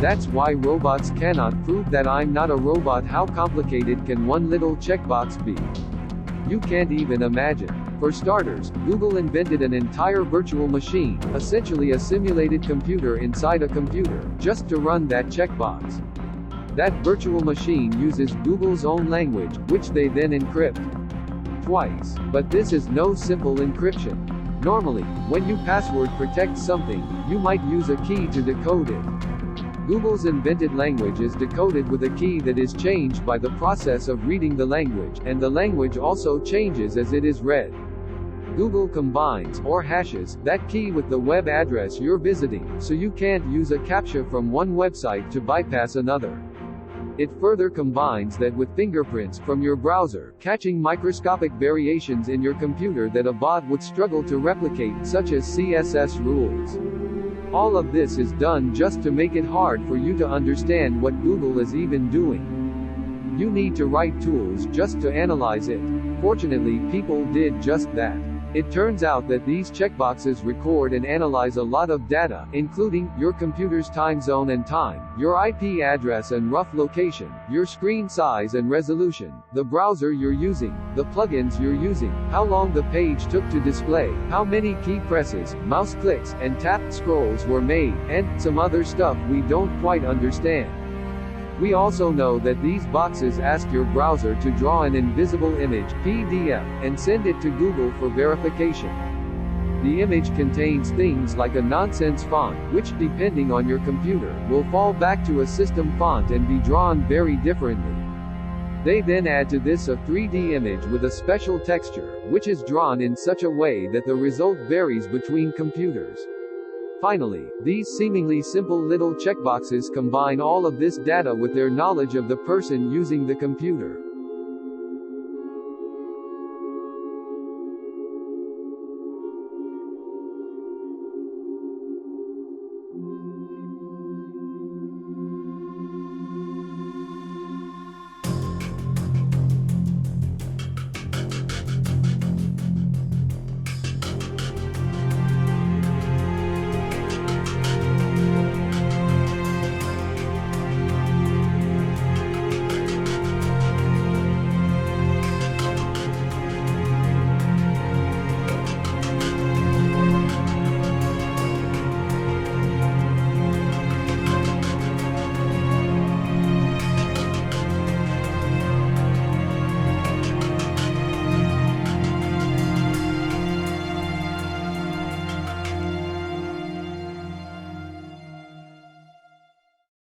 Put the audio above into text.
That's why robots cannot prove that I'm not a robot. How complicated can one little checkbox be? You can't even imagine. For starters, Google invented an entire virtual machine, essentially a simulated computer inside a computer, just to run that checkbox. That virtual machine uses Google's own language, which they then encrypt twice. But this is no simple encryption. Normally, when you password protect something, you might use a key to decode it. Google's invented language is decoded with a key that is changed by the process of reading the language, and the language also changes as it is read. Google combines, or hashes, that key with the web address you're visiting, so you can't use a CAPTCHA from one website to bypass another. It further combines that with fingerprints from your browser, catching microscopic variations in your computer that a bot would struggle to replicate, such as CSS rules. All of this is done just to make it hard for you to understand what Google is even doing. You need to write tools just to analyze it. Fortunately, people did just that. It turns out that these checkboxes record and analyze a lot of data, including your computer's time zone and time, your IP address and rough location, your screen size and resolution, the browser you're using, the plugins you're using, how long the page took to display, how many key presses, mouse clicks, and tapped scrolls were made, and some other stuff we don't quite understand. We also know that these boxes ask your browser to draw an invisible image, PDF, and send it to Google for verification. The image contains things like a nonsense font, which, depending on your computer, will fall back to a system font and be drawn very differently. They then add to this a 3D image with a special texture, which is drawn in such a way that the result varies between computers. Finally, these seemingly simple little checkboxes combine all of this data with their knowledge of the person using the computer.